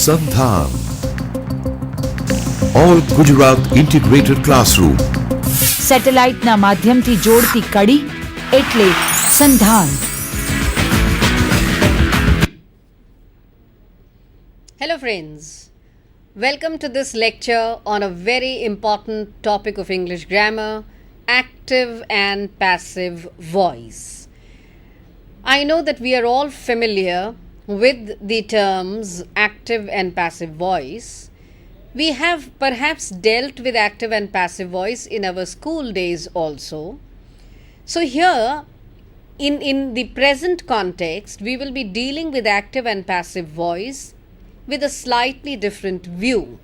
Sandhan. All Gujarat Integrated Classroom. સેટેલાઇટના માધ્યમથી જોડતી કડી એટલે સંધાન. Hello friends, welcome to this lecture on a very important topic of English grammar, active and passive voice. I know that we are all familiar with the terms active and passive voice. We have perhaps dealt with active and passive voice in our school days also. So here, in the present context, we will be dealing with active and passive voice with a slightly different view.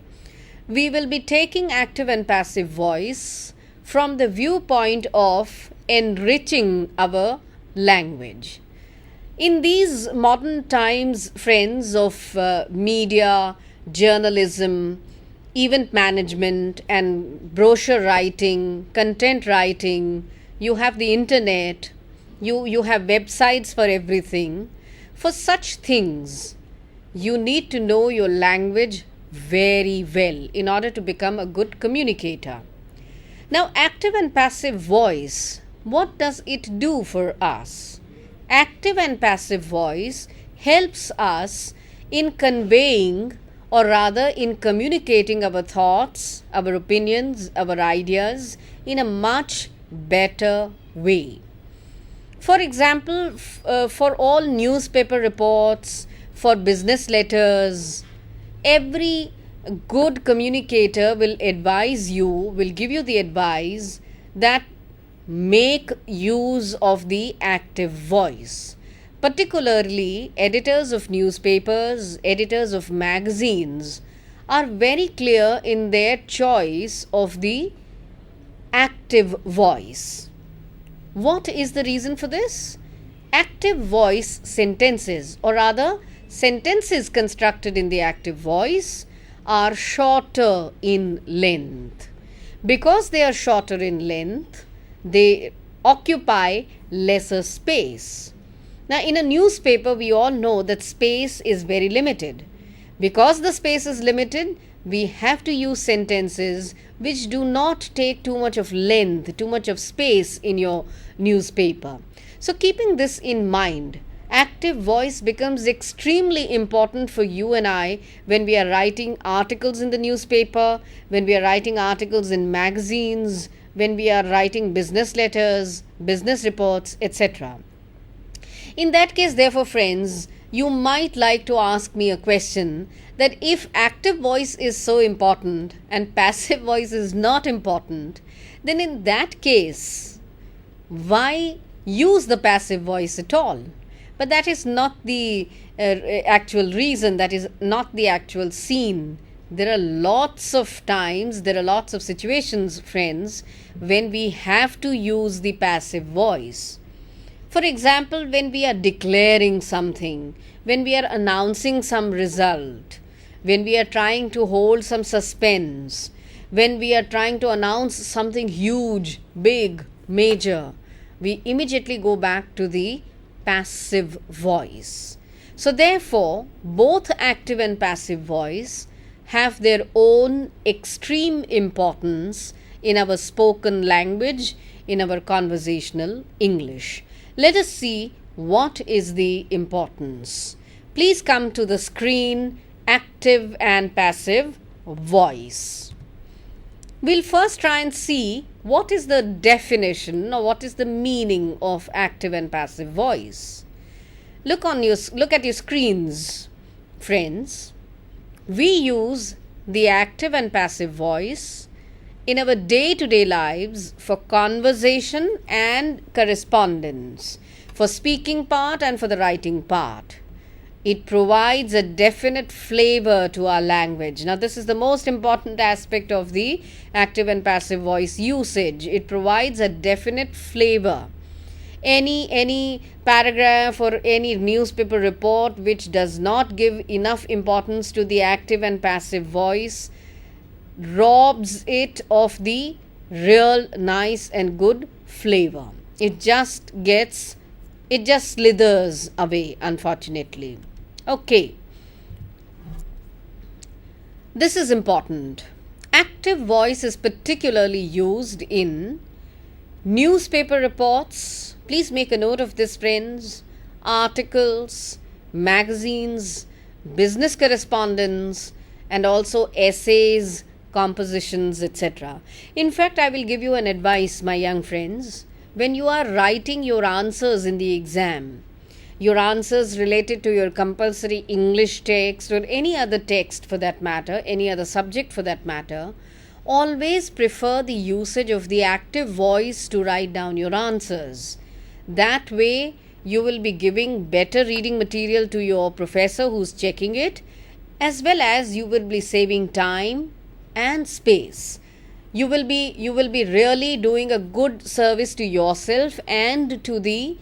We will be taking active and passive voice from the viewpoint of enriching our language. In these modern times, friends, of media, journalism, event management and brochure writing, content writing, you have the internet, you have websites for everything. For such things, you need to know your language very well in order to become a good communicator. Now, active and passive voice, what does it do for us? Active and passive voice helps us in conveying, or rather in communicating our thoughts, our opinions, our ideas in a much better way. For example, for all newspaper reports, for business letters, every good communicator will advise you, will give you the advice that make use of the active voice. Particularly, editors of newspapers, editors of magazines are very clear in their choice of the active voice. What is the reason for this? Active voice sentences, or rather sentences constructed in the active voice, are shorter in length. Because they are shorter in length, they occupy lesser space. Now, in a newspaper, we all know that space is very limited. Because the space is limited, we have to use sentences which do not take too much of length, too much of space in your newspaper. So, keeping this in mind, active voice becomes extremely important for you and I when we are writing articles in the newspaper, when we are writing articles in magazines, when we are writing business letters, business reports, etc. In that case, therefore, friends, you might like to ask me a question that if active voice is so important and passive voice is not important, then in that case, why use the passive voice at all? But that is not the actual reason, that is not the actual scene. There are lots of times, there are lots of situations, friends, when we have to use the passive voice. For example, when we are declaring something, when we are announcing some result, when we are trying to hold some suspense, when we are trying to announce something huge, big, major, we immediately go back to the passive voice. So therefore, both active and passive voice have their own extreme importance in our spoken language, in our conversational English. Let us see what is the importance. Please come to the screen, active and passive voice. We'll first try and see what is the definition or what is the meaning of active and passive voice. Look at your screens, friends. We use the active and passive voice in our day-to-day lives for conversation and correspondence, for speaking part and for the writing part. It provides a definite flavor to our language. Now, this is the most important aspect of the active and passive voice usage. It provides a definite flavor. Any paragraph or any newspaper report which does not give enough importance to the active and passive voice robs it of the real nice and good flavor. It just slithers away, unfortunately. Okay. This is important. Active voice is particularly used in newspaper reports. Please make a note of this, friends. Articles, magazines, business correspondence, and also essays, compositions, etc. In fact, I will give you an advice, my young friends. When you are writing your answers in the exam, your answers related to your compulsory English text or any other text for that matter, any other subject for that matter, always prefer the usage of the active voice to write down your answers. That way, you will be giving better reading material to your professor who's checking it, as well as you will be saving time and space. You will be really doing a good service to yourself and to the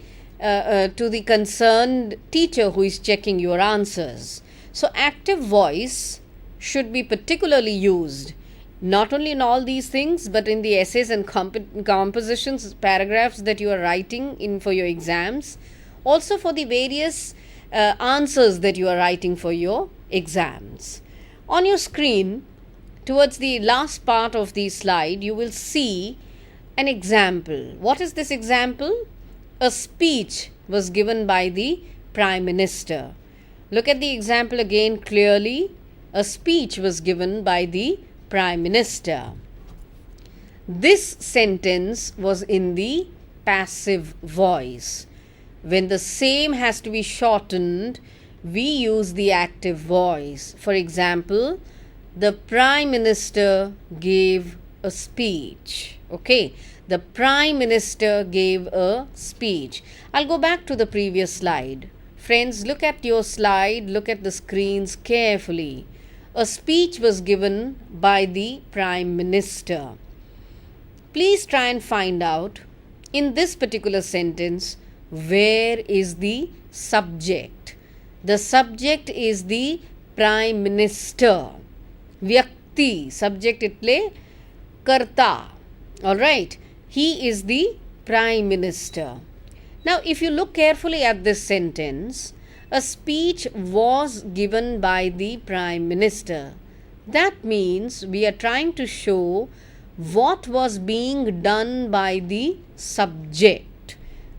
concerned teacher who is checking your answers. So active voice should be particularly used not only in all these things, but in the essays and compositions, paragraphs that you are writing in for your exams, also for the various answers that you are writing for your exams. On your screen, towards the last part of the slide, you will see an example. What is this example? A speech was given by the Prime Minister. Look at the example again clearly. A speech was given by the Prime Minister. This sentence was in the passive voice. When the same has to be shortened, we use the active voice. For example, the Prime Minister gave a speech. Okay, the Prime Minister gave a speech. I'll go back to the previous slide. Friends, look at your slide, look at the screens carefully. A speech was given by the Prime Minister. Please try and find out in this particular sentence where is the subject. The subject is the Prime Minister. Vyakti, subject itle karta. Alright, he is the Prime Minister. Now, if you look carefully at this sentence, a speech was given by the Prime Minister. That means we are trying to show what was being done by the subject.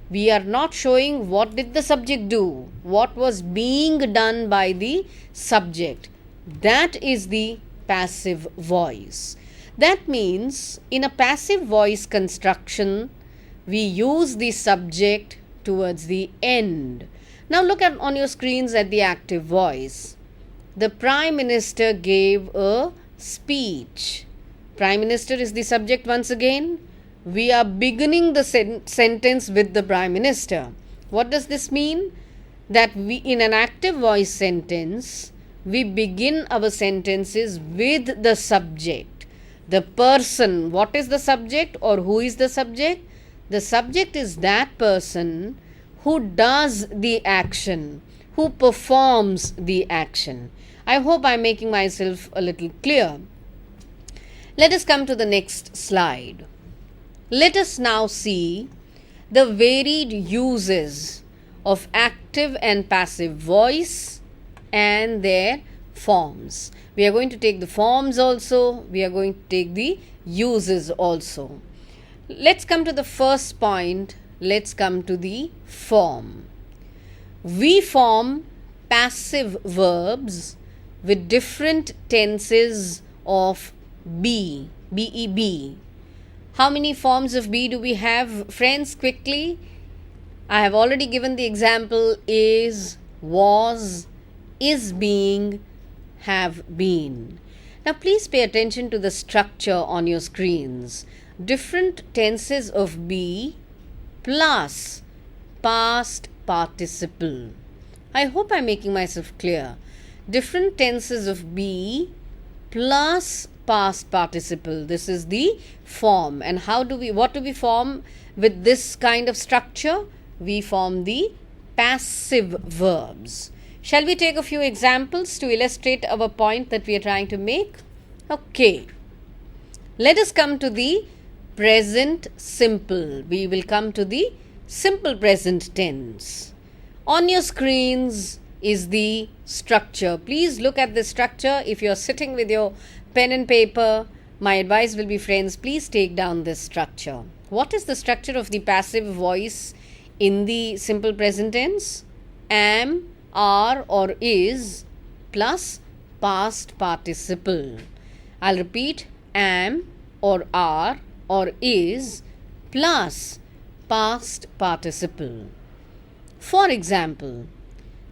We are not showing what did the subject do, what was being done by the subject. That is the passive voice. That means in a passive voice construction, we use the subject towards the end. Now look at on your screens at the active voice. The Prime Minister gave a speech. Prime Minister is the subject once again. We are beginning the sentence with the Prime Minister. What does this mean? That we in an active voice sentence, we begin our sentences with the subject. The person, what is the subject or who is the subject? The subject is that person who does the action, who performs the action. I hope I am making myself a little clear. Let us come to the next slide. Let us now see the varied uses of active and passive voice and their forms. We are going to take the forms also, we are going to take the uses also. Let's come to the first point. Let's come to the form. We form passive verbs with different tenses of be, B-E-B. How many forms of be do we have, friends, quickly? I have already given the example is, was, is being, have been. Now please pay attention to the structure on your screens. Different tenses of be plus past participle. I hope I'm making myself clear. Different tenses of be plus past participle. This is the form. And what do we form with this kind of structure? We form the passive verbs. Shall we take a few examples to illustrate our point that we are trying to make? Okay. Let us come to the present simple. We will come to the simple present tense. On your screens, is the structure. Please look at the structure. If you're sitting with your pen and paper, my advice will be, friends, please take down this structure. What is the structure of the passive voice in the simple present tense? Am, are, or is plus past participle. I'll repeat, am or are or is plus past participle. For example,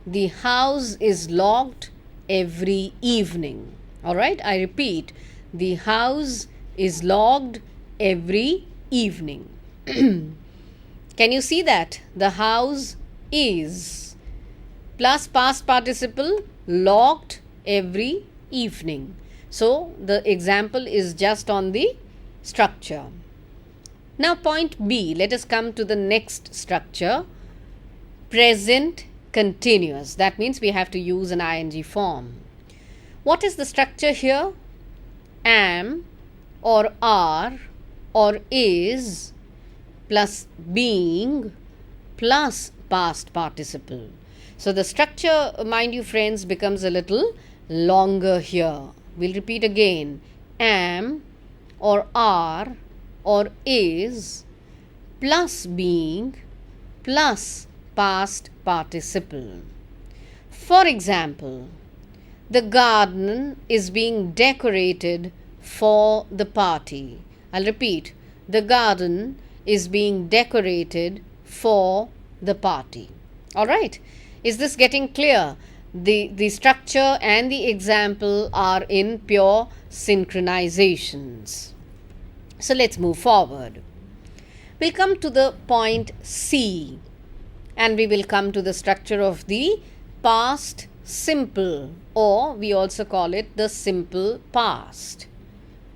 the house is locked every evening. Alright, I repeat, the house is locked every evening. Can you see that? The house is plus past participle locked every evening. So the example is just on the structure. Now point B, let us come to the next structure, present continuous. That means we have to use an ing form. What is the structure here? Am or are or is plus being plus past participle. So the structure, mind you friends, becomes a little longer here. We'll repeat again. Am or are or is plus being plus past participle. For example, the garden is being decorated for the party. I'll repeat. The garden is being decorated for the party. Alright. Is this getting clear? The structure and the example are in pure synchronizations. So let's move forward. We'll come to the point C and we will come to the structure of the past simple, or we also call it the simple past.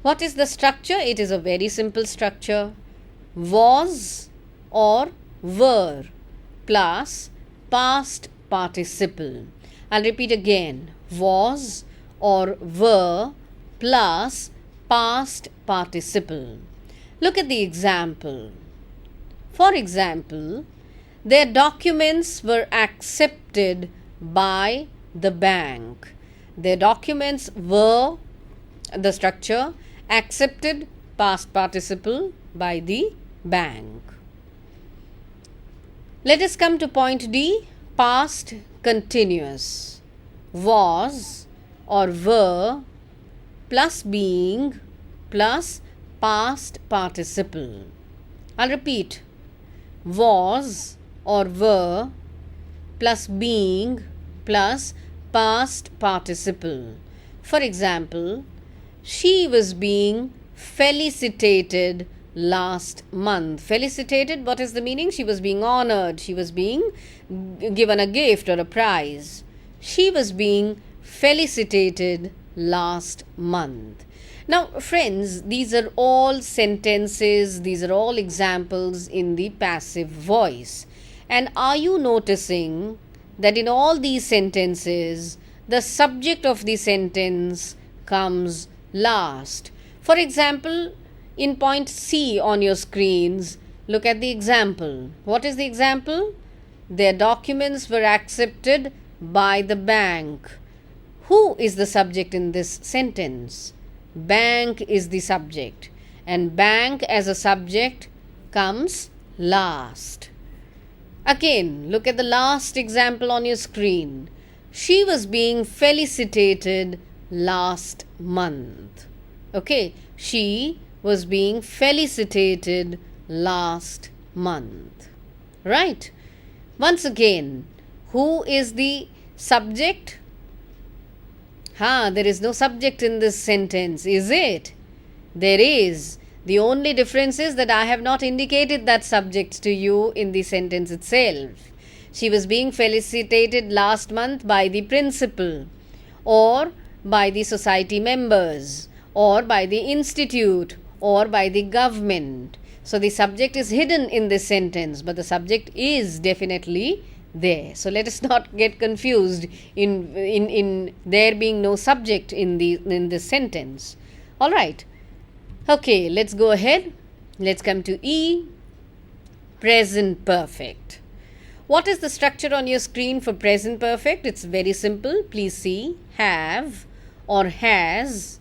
What is the structure? It is a very simple structure. Was or were plus past participle. I'll repeat again. Was or were plus past participle. Look at the example. For example, their documents were accepted by the bank. Their documents were, the structure, accepted past participle by the bank. Let us come to point D, past continuous. Was or were plus being plus past participle. I'll repeat. Was or were plus being plus past participle. For example, she was being felicitated last month. Felicitated, what is the meaning? She was being honored. She was being given a gift or a prize. She was being felicitated last month. Now, friends, these are all sentences, these are all examples in the passive voice. And are you noticing that in all these sentences, the subject of the sentence comes last? For example, in point C on your screens, look at the example. What is the example? Their documents were accepted by the bank. Who is the subject in this sentence? Bank is the subject, and bank as a subject comes last. Again, look at the last example on your screen. She was being felicitated last month. Okay, she was being felicitated last month. Right? Once again, who is the subject? There is no subject in this sentence, is it? There is. The only difference is that I have not indicated that subject to you in the sentence itself. She was being felicitated last month by the principal, or by the society members, or by the institute, or by the government. So the subject is hidden in this sentence, but the subject is definitely there. So let us not get confused in there being no subject in this sentence. All right. Okay, let's go ahead. Let's come to E, present perfect. What is the structure on your screen for present perfect? It's very simple. Please see. Have or has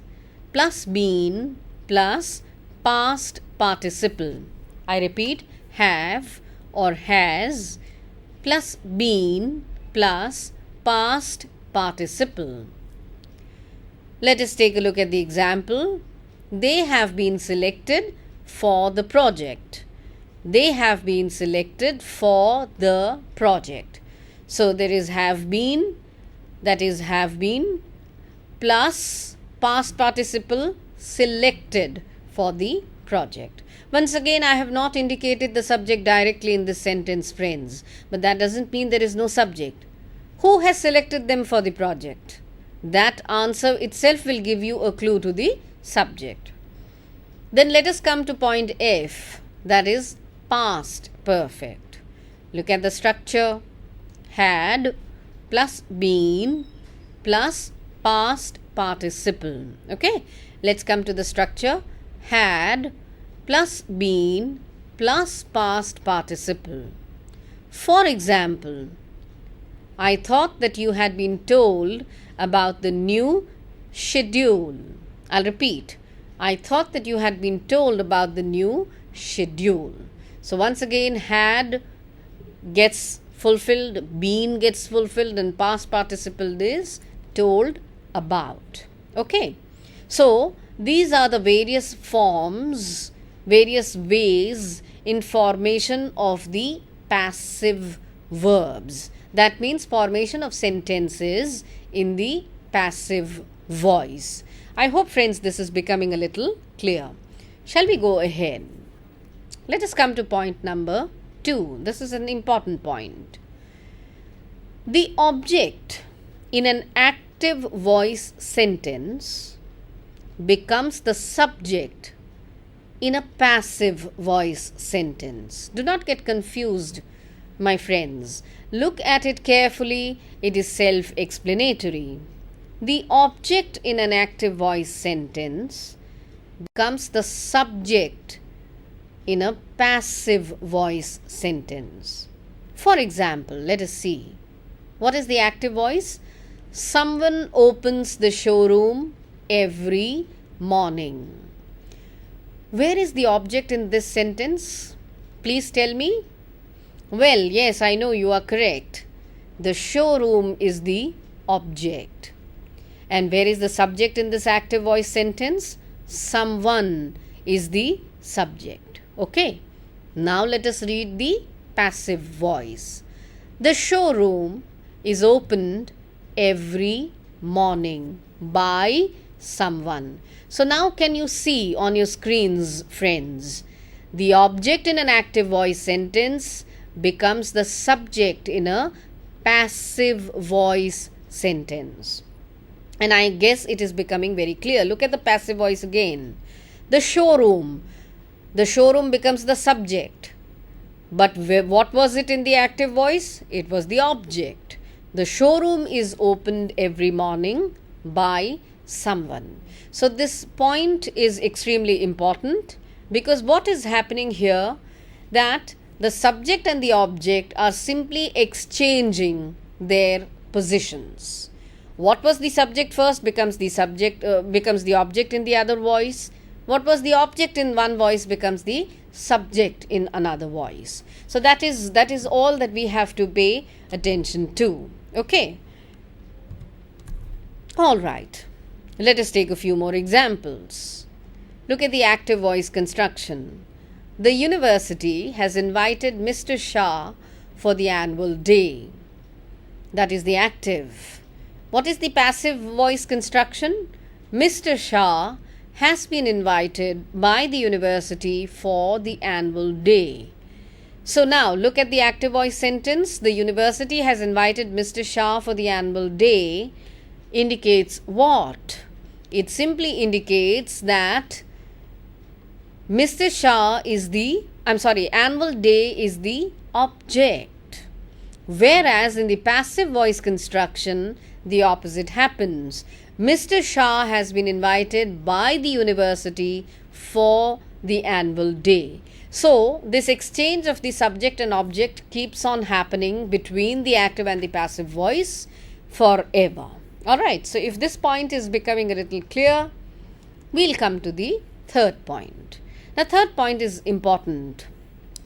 plus been plus past participle. I repeat, have or has plus been plus past participle. Let us take a look at the example. They have been selected for the project. They have been selected for the project. So there is have been, that is have been, plus past participle selected for the project. Once again, I have not indicated the subject directly in this sentence, friends, but that doesn't mean there is no subject. Who has selected them for the project? That answer itself will give you a clue to the subject. Then let us come to point F, that is past perfect. Look at the structure. Had plus been plus past participle. Okay, let's come to the structure. Had plus been plus past participle. For example, I thought that you had been told about the new schedule. I'll repeat. I thought that you had been told about the new schedule. So once again, had gets fulfilled, been gets fulfilled, and past participle is told about. Okay. So these are the various forms, various ways in formation of the passive verbs. That means formation of sentences in the passive voice. I hope, friends, this is becoming a little clear. Shall we go ahead? Let us come to point number 2. This is an important point. The object in an active voice sentence becomes the subject in a passive voice sentence. Do not get confused, my friends. Look at it carefully. It is self-explanatory. The object in an active voice sentence becomes the subject in a passive voice sentence. For example, let us see. What is the active voice? Someone opens the showroom every morning. Where is the object in this sentence? Please tell me. Well, yes, I know you are correct. The showroom is the object. And where is the subject in this active voice sentence? Someone is the subject. Okay. Now let us read the passive voice. The showroom is opened every morning by someone. So now can you see on your screens, friends, the object in an active voice sentence becomes the subject in a passive voice sentence. And I guess it is becoming very clear. Look at the passive voice again. The showroom. The showroom becomes the subject. But what was it in the active voice? It was the object. The showroom is opened every morning by someone. So this point is extremely important, because what is happening here, that the subject and the object are simply exchanging their positions. What was the subject first becomes the subject, becomes the object in the other voice. What was the object in one voice becomes the subject in another voice. So that is all that we have to pay attention to. Okay. All right. Let us take a few more examples. Look at the active voice construction. The university has invited Mr. Shah for the annual day. That is the active. What is the passive voice construction? Mr. Shah has been invited by the university for the annual day. So now look at the active voice sentence. The university has invited Mr. Shah for the annual day indicates what? It simply indicates that Mr. Shah is the, annual day is the object. Whereas in the passive voice construction, the opposite happens. Mr. Shah has been invited by the university for the annual day. So, this exchange of the subject and object keeps on happening between the active and the passive voice forever. Alright, so if this point is becoming a little clear, we'll come to the third point. The third point is important.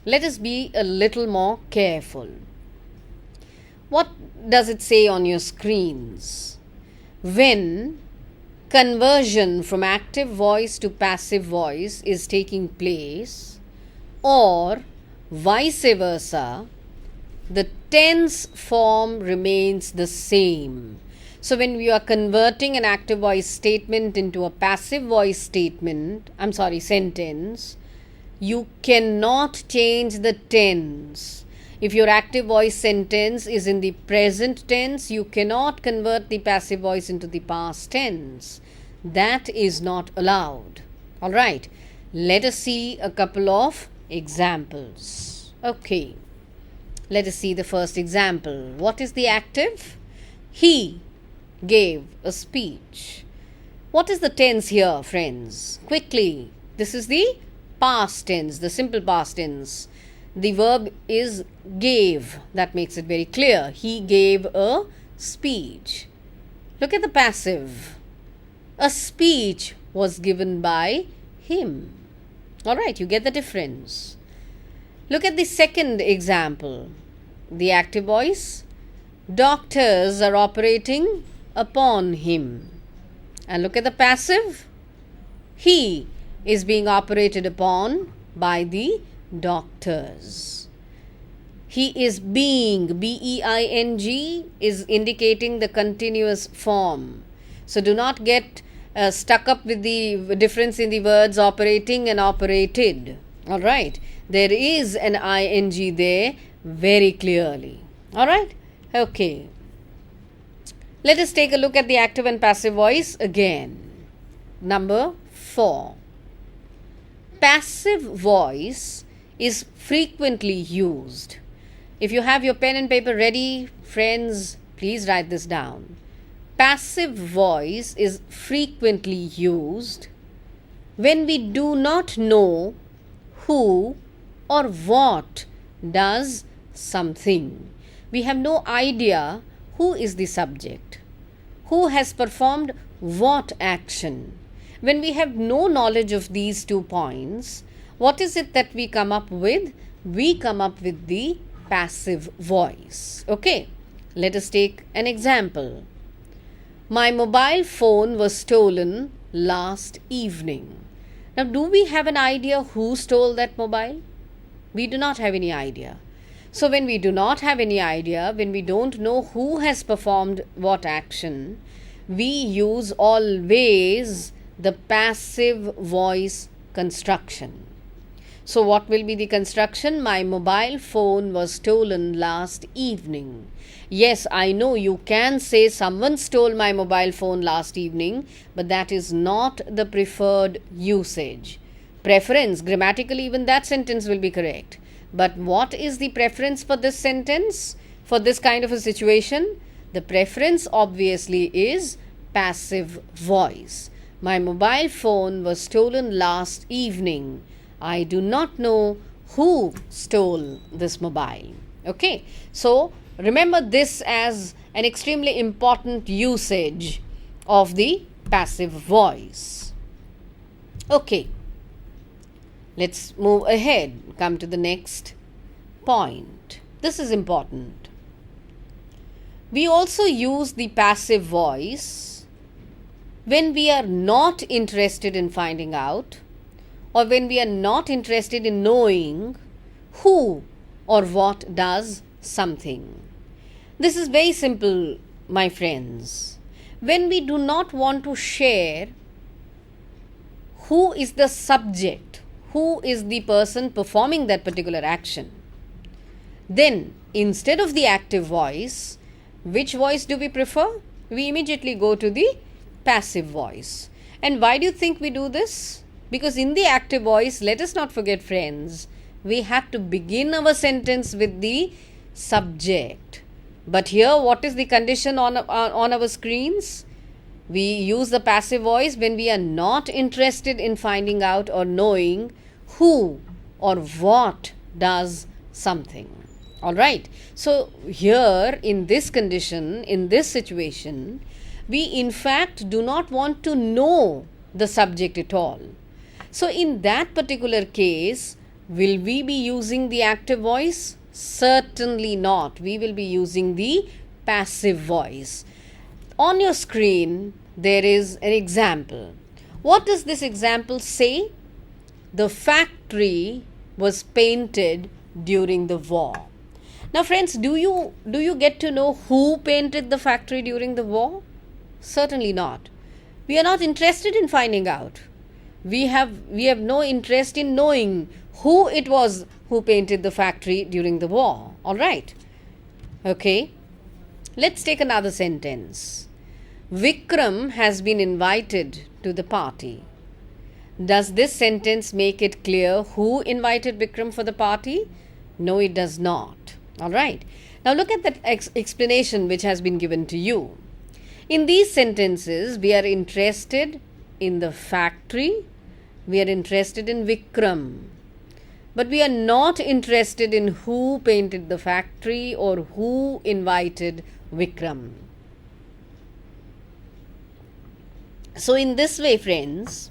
Let us be a little more careful. What does it say on your screens? When conversion from active voice to passive voice is taking place, or vice versa, the tense form remains the same. So when we are converting an active voice statement into a passive voice sentence, you cannot change the tense. If your active voice sentence is in the present tense, you cannot convert the passive voice into the past tense. That is not allowed. Alright, let us see a couple of examples. Okay, let us see the first example. What is the active? He gave a speech. What is the tense here, friends? Quickly, this is the past tense, the simple past tense. The verb is gave. That makes it very clear. He gave a speech. Look at the passive. A speech was given by him. Alright, you get the difference. Look at the second example. The active voice. Doctors are operating upon him. And look at the passive. He is being operated upon by the doctors. He is being, B-E-I-N-G, is indicating the continuous form. So do not get stuck up with the difference in the words operating and operated. Alright, there is an ing there very clearly. Alright, okay. Let us take a look at the active and passive voice again. Number 4. Passive voice is frequently used. If you have your pen and paper ready, friends, please write this down. Passive voice is frequently used when we do not know who or what does something. We have no idea who is the subject, who has performed what action. When we have no knowledge of these 2 points, what is it that we come up with? We come up with the passive voice. Okay, let us take an example. My mobile phone was stolen last evening. Now, do we have an idea who stole that mobile? We do not have any idea. So, when we do not have any idea, when we don't know who has performed what action, we use always the passive voice construction. So, what will be the construction? My mobile phone was stolen last evening. Yes, I know you can say someone stole my mobile phone last evening, but that is not the preferred usage. Preference, grammatically, even that sentence will be correct. But what is the preference for this sentence? For this kind of a situation? The preference obviously is passive voice. My mobile phone was stolen last evening. I do not know who stole this mobile. Okay, so remember this as an extremely important usage of the passive voice. Okay, let's move ahead. Come to the next point. This is important. We also use the passive voice when we are not interested in finding out, or when we are not interested in knowing who or what does something. This is very simple, my friends. When we do not want to share who is the subject, who is the person performing that particular action, then instead of the active voice, which voice do we prefer? We immediately go to the passive voice. And why do you think we do this? Because in the active voice, let us not forget, friends, we have to begin our sentence with the subject. But here, what is the condition on our screens? We use the passive voice when we are not interested in finding out or knowing who or what does something. Alright, so here in this condition, in this situation, we in fact do not want to know the subject at all. So in that particular case, will we be using the active voice? Certainly not. We will be using the passive voice. On your screen, there is an example. What does this example say? The factory was painted during the war. Now friends, do you get to know who painted the factory during the war? Certainly not. We are not interested in finding out. We have no interest in knowing who it was who painted the factory during the war. Alright. Okay. Let's take another sentence. Vikram has been invited to the party. Does this sentence make it clear who invited Vikram for the party? No, it does not. Alright. Now look at that explanation which has been given to you. In these sentences, we are interested in the factory, we are interested in Vikram, but we are not interested in who painted the factory or who invited Vikram. So in this way, friends,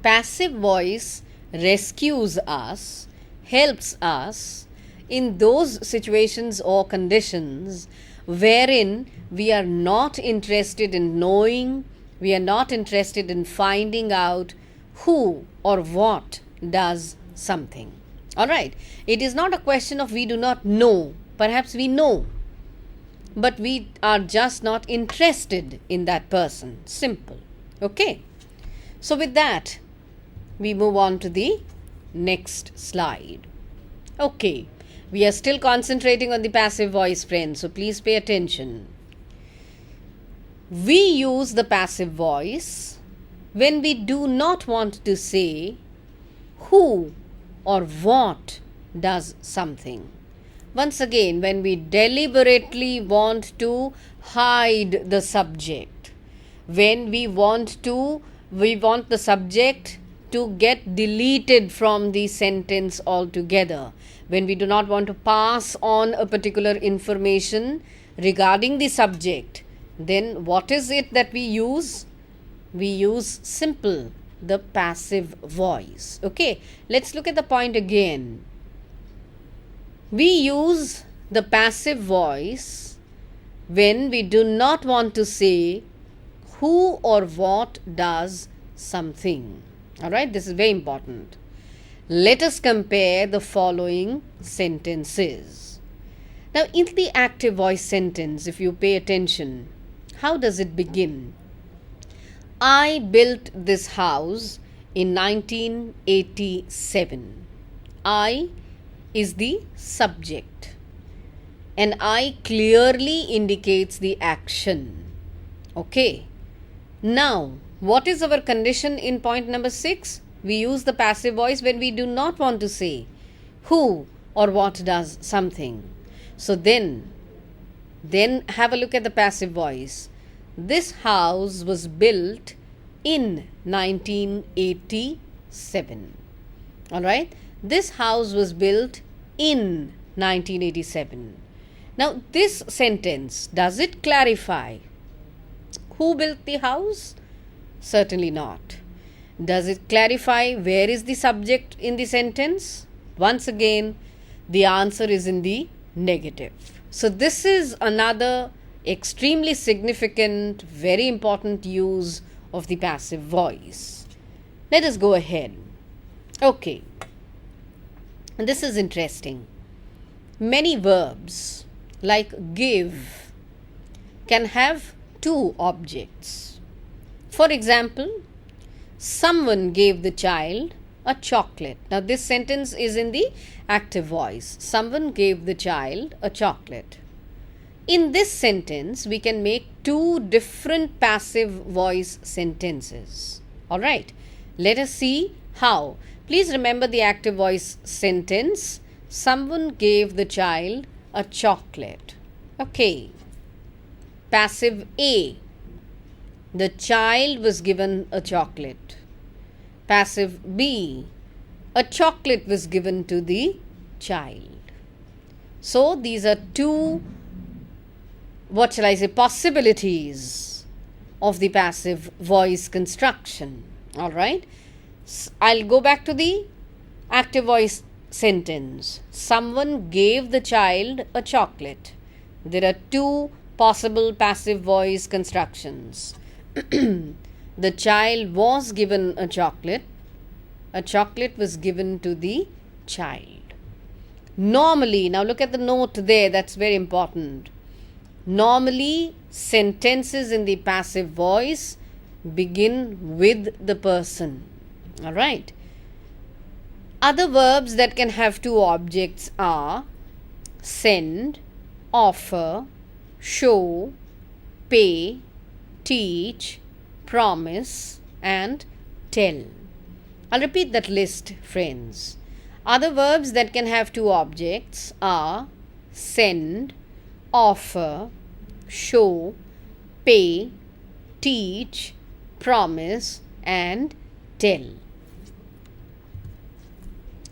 passive voice rescues us, helps us in those situations or conditions wherein we are not interested in knowing, we are not interested in finding out who or what does something. Alright, it is not a question of we do not know, perhaps we know, but we are just not interested in that person. Simple. Okay. So with that, we move on to the next slide. Okay. We are still concentrating on the passive voice, friends, so please pay attention. We use the passive voice when we do not want to say who or what does something. Once again, when we deliberately want to hide the subject, when we want the subject to get deleted from the sentence altogether, when we do not want to pass on a particular information regarding the subject, then what is it that we use? We use simple, the passive voice. Okay, let's look at the point again. We use the passive voice when we do not want to say who or what does something. Alright, this is very important. Let us compare the following sentences. Now, in the active voice sentence, if you pay attention, how does it begin? I built this house in 1987. I is the subject, and I clearly indicates the action. Okay. Now, what is our condition in point number 6? We use the passive voice when we do not want to say who or what does something. So then have a look at the passive voice. This house was built in 1987. Alright? This house was built in 1987. Now this sentence, does it clarify who built the house? Certainly not. Does it clarify where is the subject in the sentence? Once again, the answer is in the negative. So this is another extremely significant, very important use of the passive voice. Let us go ahead. Okay. This is interesting. Many verbs like give can have two objects. For example, someone gave the child a chocolate. Now this sentence is in the active voice. Someone gave the child a chocolate. In this sentence, we can make two different passive voice sentences. Alright, let us see how. Please remember the active voice sentence. Someone gave the child a chocolate. Okay. Passive A. The child was given a chocolate. Passive B. a chocolate was given to the child. So these are two, what shall I say, possibilities of the passive voice construction. All right. I'll go back to the active voice sentence. Someone gave the child a chocolate. There are two possible passive voice constructions. The child was given a chocolate. A chocolate was given to the child. Normally, now look at the note there, that's very important. Normally, sentences in the passive voice begin with the person. All right. Other verbs that can have two objects are send, offer, show, pay, teach, promise, and tell. I'll repeat that list, friends. Other verbs that can have two objects are send, offer, show, pay, teach, promise, and tell.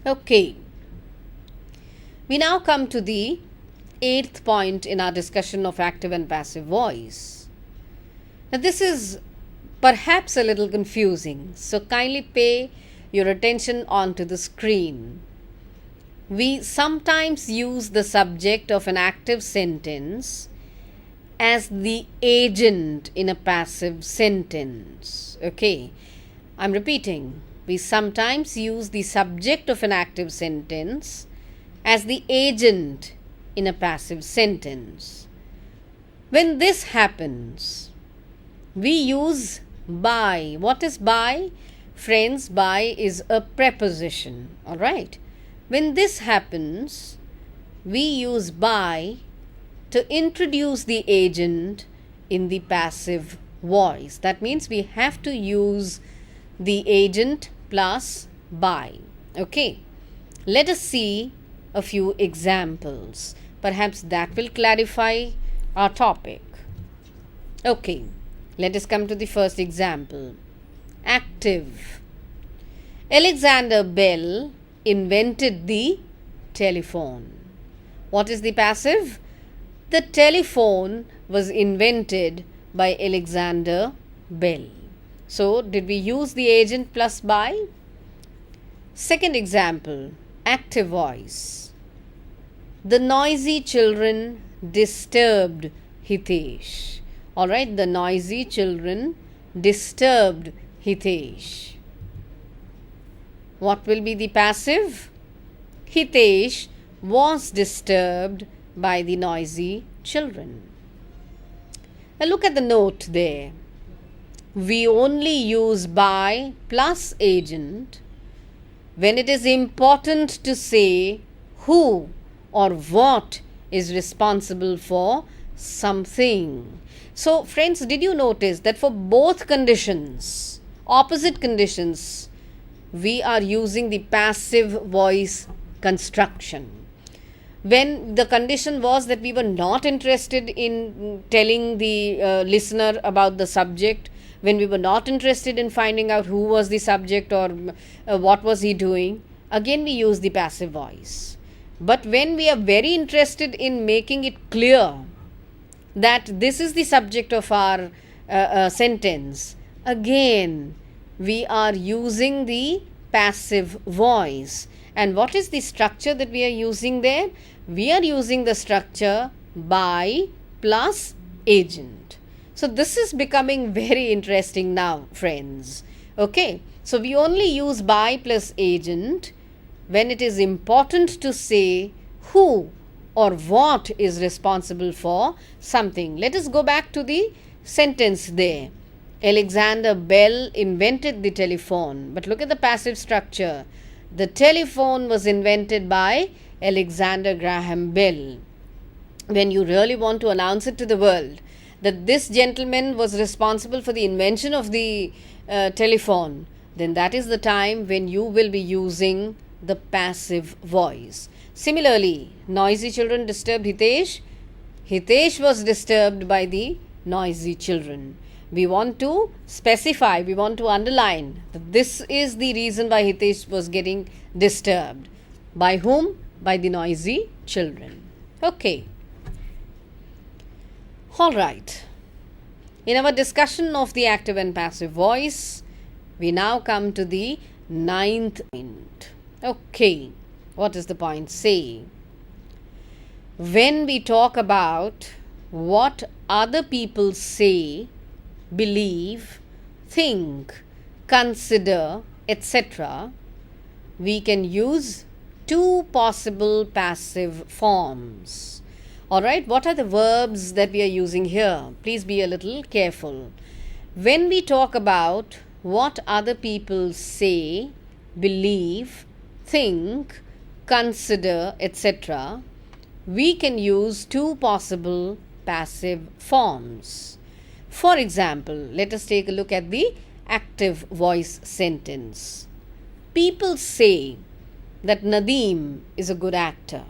Okay. We now come to the 8th point in our discussion of active and passive voice. Now, this is perhaps a little confusing, so kindly pay your attention onto the screen. We sometimes use the subject of an active sentence as the agent in a passive sentence. Okay, I'm repeating. We sometimes use the subject of an active sentence as the agent in a passive sentence. When this happens, we use by. What is by? Friends, by is a preposition. All right. When this happens, we use by to introduce the agent in the passive voice. That means we have to use the agent plus by. Okay. Let us see a few examples. Perhaps that will clarify our topic. Okay. Let us come to the first example. Active. Alexander Bell invented the telephone. What is the passive? The telephone was invented by Alexander Bell. So, did we use the agent plus by? Second example, active voice. The noisy children disturbed Hitesh. Alright, the noisy children disturbed Hitesh. What will be the passive? Hitesh was disturbed by the noisy children. Now look at the note there. We only use by plus agent when it is important to say who or what is responsible for something. So, friends, did you notice that for both conditions, opposite conditions, we are using the passive voice construction? When the condition was that we were not interested in telling the listener about the subject, when we were not interested in finding out who was the subject or what was he doing, again we use the passive voice. But when we are very interested in making it clear that this is the subject of our sentence, again we are using the passive voice. And what is the structure that we are using there? We are using the structure by plus agent. So this is becoming very interesting now, friends. Okay, so we only use by plus agent when it is important to say who or what is responsible for something. Let us go back to the sentence there. Alexander Bell invented the telephone. But look at the passive structure. The telephone was invented by Alexander Graham Bell. When you really want to announce it to the world that this gentleman was responsible for the invention of the telephone, then that is the time when you will be using the passive voice. Similarly, noisy children disturbed Hitesh. Hitesh was disturbed by the noisy children. We want to specify, we want to underline that this is the reason why Hitesh was getting disturbed. By whom? By the noisy children. Okay. Alright. In our discussion of the active and passive voice, we now come to the 9th point. Okay. What does the point say? When we talk about what other people say, believe, think, consider, etc., we can use two possible passive forms. Alright, what are the verbs that we are using here? Please be a little careful. When we talk about what other people say, believe, think, consider, etc., we can use two possible passive forms. For example, let us take a look at the active voice sentence. People say that Nadeem is a good actor.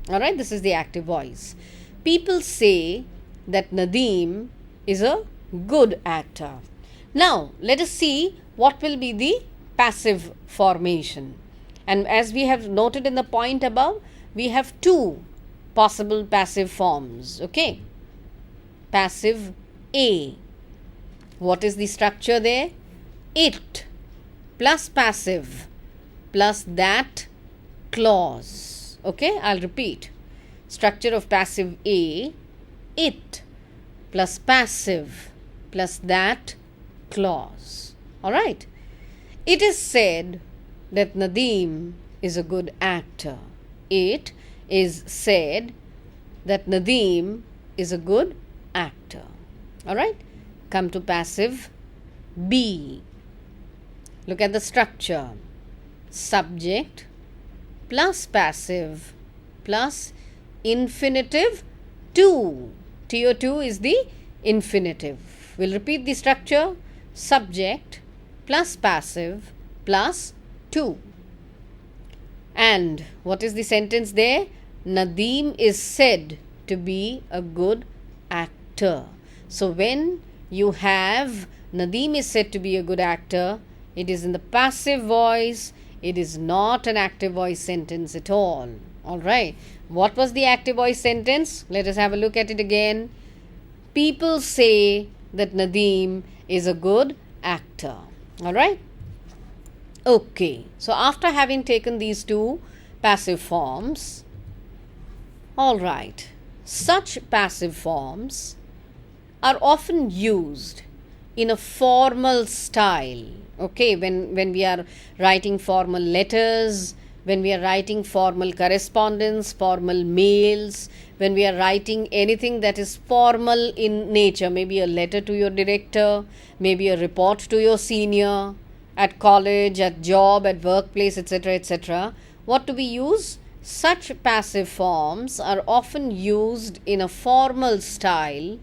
Alright, this is the active voice. People say that Nadeem is a good actor. Now, let us see what will be the passive formation. And as we have noted in the point above, we have two possible passive forms. Okay. Passive A. What is the structure there? It plus passive plus that clause. Okay, I'll repeat. Structure of passive A, it plus passive plus that clause. Alright. It is said that Nadeem is a good actor. It is said that Nadeem is a good actor. Alright. Come to passive B. Look at the structure. Subject plus passive plus infinitive to. TO2 is the infinitive. We'll repeat the structure. Subject plus passive plus to. And what is the sentence there? Nadeem is said to be a good actor. So when you have Nadeem is said to be a good actor, it is in the passive voice. It is not an active voice sentence at all. Alright. What was the active voice sentence? Let us have a look at it again. People say that Nadeem is a good actor. Alright. Okay. So after having taken these two passive forms, alright, such passive forms are often used in a formal style. Okay, when we are writing formal letters, when we are writing formal correspondence, formal mails, when we are writing anything that is formal in nature, maybe a letter to your director, maybe a report to your senior, at college, at job, at workplace, etc., etc. What do we use? Such passive forms are often used in a formal style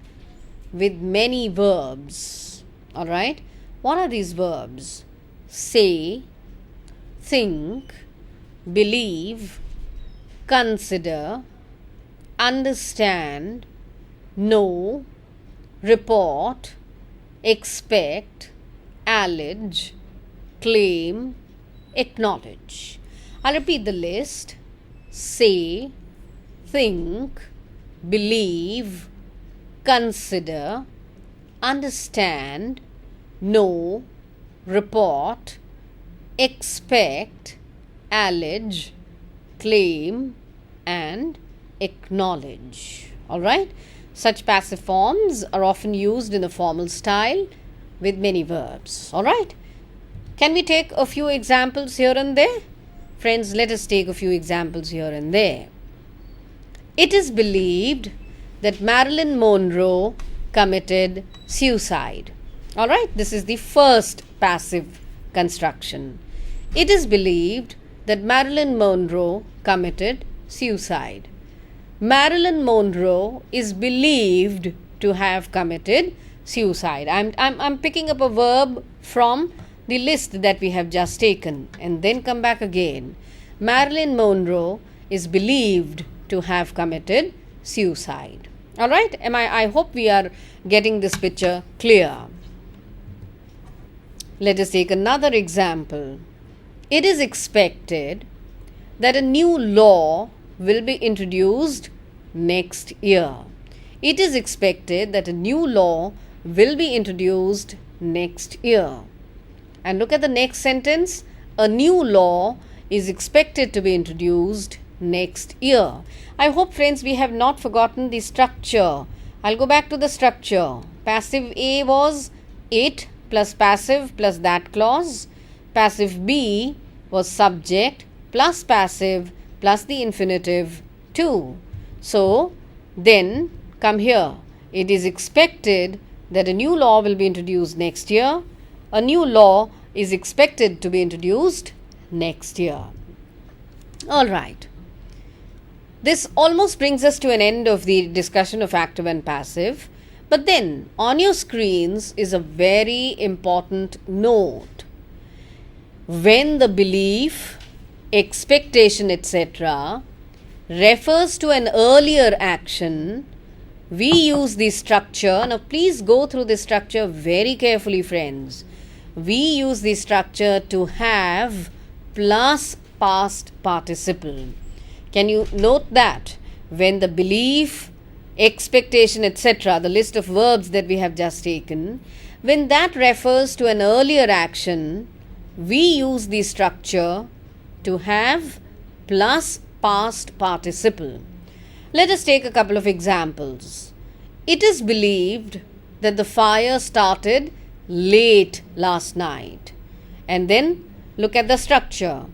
with many verbs. Alright? What are these verbs? Say, think, believe, consider, understand, know, report, expect, allege, claim, acknowledge. I'll repeat the list. Say, think, believe, consider, understand, know, report, expect, allege, claim, and acknowledge. Alright? Such passive forms are often used in a formal style with many verbs. Alright? Can we take a few examples here and there? Friends, let us take a few examples here and there. It is believed that Marilyn Monroe committed suicide. Alright, this is the first passive construction. It is believed that Marilyn Monroe committed suicide. Marilyn Monroe is believed to have committed suicide. I'm picking up a verb from the list that we have just taken and then come back again. Marilyn Monroe is believed to have committed suicide. Alright, I hope we are getting this picture clear. Let us take another example. It is expected that a new law will be introduced next year. It is expected that a new law will be introduced next year. And look at the next sentence. A new law is expected to be introduced next year. I hope, friends, we have not forgotten the structure. I'll go back to the structure. Passive A was it plus passive plus that clause. Passive B was subject plus passive plus the infinitive to. So, then come here. It is expected that a new law will be introduced next year. A new law is expected to be introduced next year. All right. This almost brings us to an end of the discussion of active and passive. But then on your screens is a very important note. When the belief, expectation, etc. refers to an earlier action, we use the structure. Now please go through the structure very carefully, friends. We use the structure to have plus past participle. Can you note that? When the belief, expectation, etc., the list of verbs that we have just taken, when that refers to an earlier action, we use the structure to have plus past participle. Let us take a couple of examples. It is believed that the fire started late last night. And then look at the structure.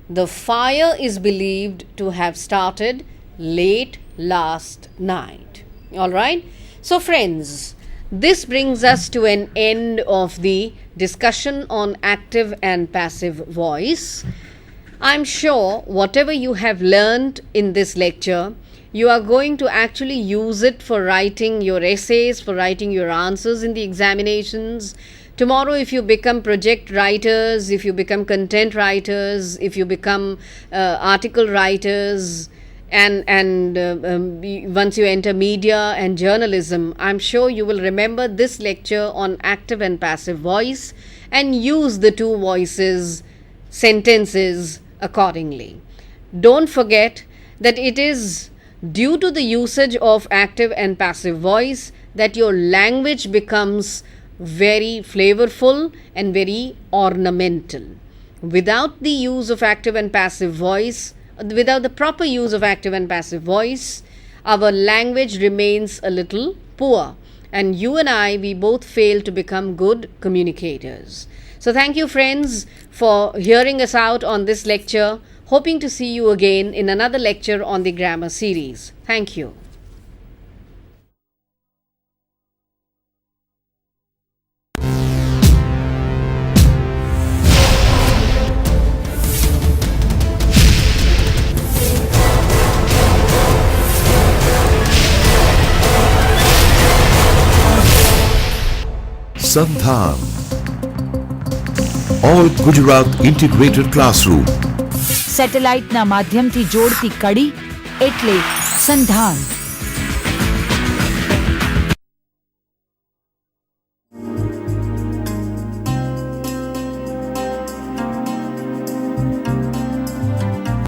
The fire is believed to have started late last night. All right. So, friends, this brings us to an end of the discussion on active and passive voice. I'm sure whatever you have learned in this lecture, you are going to actually use it for writing your essays, for writing your answers in the examinations. Tomorrow, if you become project writers, if you become content writers, if you become article writers, and once you enter media and journalism, I'm sure you will remember this lecture on active and passive voice and use the two voices sentences accordingly. Don't forget that it is due to the usage of active and passive voice that your language becomes very flavorful and very ornamental. Without the use of active and passive voice, without the proper use of active and passive voice, our language remains a little poor. And you and I, we both fail to become good communicators. So thank you, friends, for hearing us out on this lecture. Hoping to see you again in another lecture on the grammar series. Thank you. Sandhan. All Gujarat Integrated Classroom. સેટેલાઇટના માધ્યમથી જોડતી કડી એટલે સંધાન.